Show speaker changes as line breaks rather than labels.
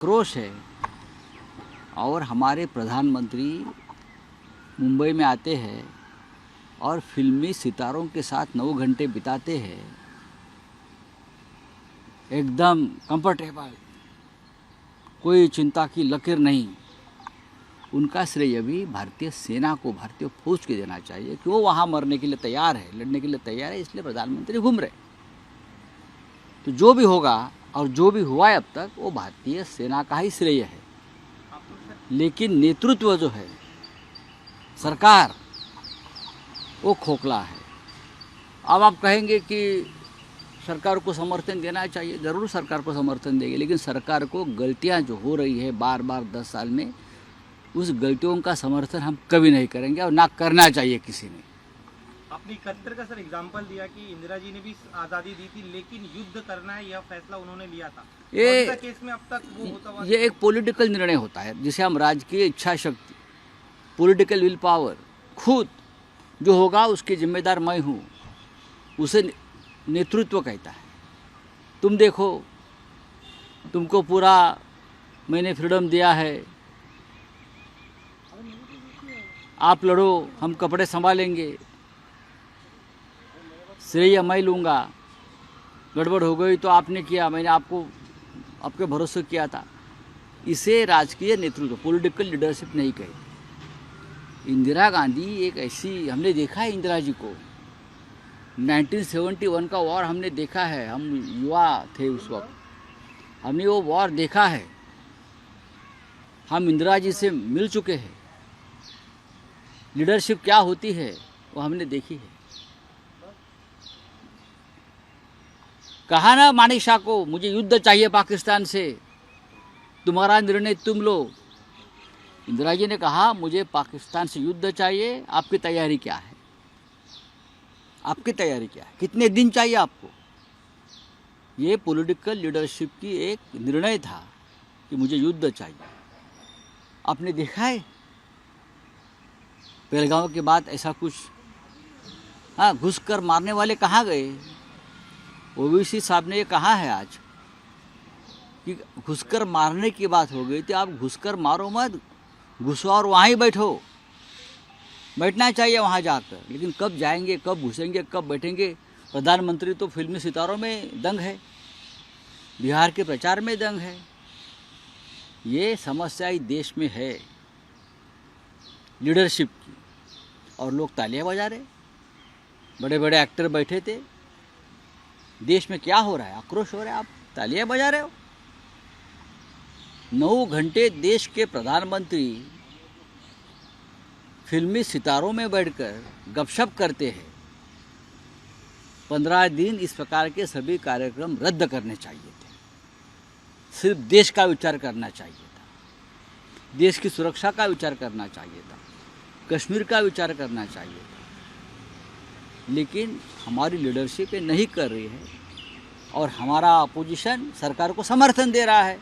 आक्रोश है। और हमारे प्रधानमंत्री मुंबई में आते हैं और फिल्मी सितारों के साथ 9 घंटे बिताते हैं, एकदम कंफर्टेबल, कोई चिंता की लकीर नहीं। उनका श्रेय भी भारतीय सेना को, भारतीय फौज को देना चाहिए कि वो वहाँ मरने के लिए तैयार है, लड़ने के लिए तैयार है, इसलिए प्रधानमंत्री घूम रहे। तो जो भी होगा और जो भी हुआ है अब तक, वो भारतीय सेना का ही श्रेय है। लेकिन नेतृत्व जो है, सरकार, वो खोखला है। अब आप कहेंगे कि सरकार को समर्थन देना चाहिए, ज़रूर सरकार को समर्थन देंगे, लेकिन सरकार को गलतियां जो हो रही है बार बार 10 साल में, उस गलतियों का समर्थन हम कभी नहीं करेंगे और ना करना चाहिए किसी ने।
आपने 71 का सर एग्जाम्पल दिया कि इंदिरा जी ने भी आज़ादी दी थी, लेकिन युद्ध करना है यह फैसला उन्होंने लिया था।
ये
केस में अब तक वो होता हुआ,
ये एक पॉलिटिकल निर्णय होता है, जिसे हम राजकीय इच्छा शक्ति, पॉलिटिकल विल पावर, खुद जो होगा उसकी जिम्मेदार मैं हूँ, उसे नेतृत्व कहता है। तुम देखो, तुमको पूरा मैंने फ्रीडम दिया है, आप लड़ो, हम कपड़े संभालेंगे, श्रेय मैं लूँगा, गड़बड़ हो गई तो आपने किया, मैंने आपको आपके भरोसे किया था। इसे राजकीय नेतृत्व, पॉलिटिकल लीडरशिप नहीं कही। इंदिरा गांधी एक ऐसी, हमने देखा है इंदिरा जी को, 1971 का वॉर हमने देखा है, हम युवा थे उस वक्त, हमने वो वॉर देखा है, हम इंदिरा जी से मिल चुके हैं। लीडरशिप क्या होती है वो हमने देखी है। कहा ना मानिक शाह को, मुझे युद्ध चाहिए पाकिस्तान से, तुम्हारा निर्णय तुम लो। इंदिरा जी ने कहा मुझे पाकिस्तान से युद्ध चाहिए, आपकी तैयारी क्या है, आपकी तैयारी क्या है, कितने दिन चाहिए आपको। ये पॉलिटिकल लीडरशिप की एक निर्णय था कि मुझे युद्ध चाहिए। आपने देखा है पहलगांव के बाद ऐसा कुछ, हाँ, घुसकर मारने वाले कहाँ गए। ओवैसी साहब ने ये कहा है आज कि घुसकर मारने की बात हो गई, तो आप घुसकर मारो मत, घुसो और वहाँ ही बैठो, बैठना चाहिए वहाँ जाकर। लेकिन कब जाएंगे, कब घुसेंगे, कब बैठेंगे। प्रधानमंत्री तो फिल्मी सितारों में दंग है, बिहार के प्रचार में दंग है। ये समस्या इस देश में है लीडरशिप की, और लोग तालियां बजा रहे, बड़े बड़े एक्टर बैठे थे। देश में क्या हो रहा है, आक्रोश हो रहा है, आप तालियां बजा रहे हो। 9 घंटे देश के प्रधानमंत्री फिल्मी सितारों में बैठकर गपशप करते हैं। 15 दिन इस प्रकार के सभी कार्यक्रम रद्द करने चाहिए थे। सिर्फ देश का विचार करना चाहिए था, देश की सुरक्षा का विचार करना चाहिए था, कश्मीर का विचार करना चाहिए था। लेकिन हमारी लीडरशिप ये नहीं कर रही है, और हमारा अपोजिशन सरकार को समर्थन दे रहा है।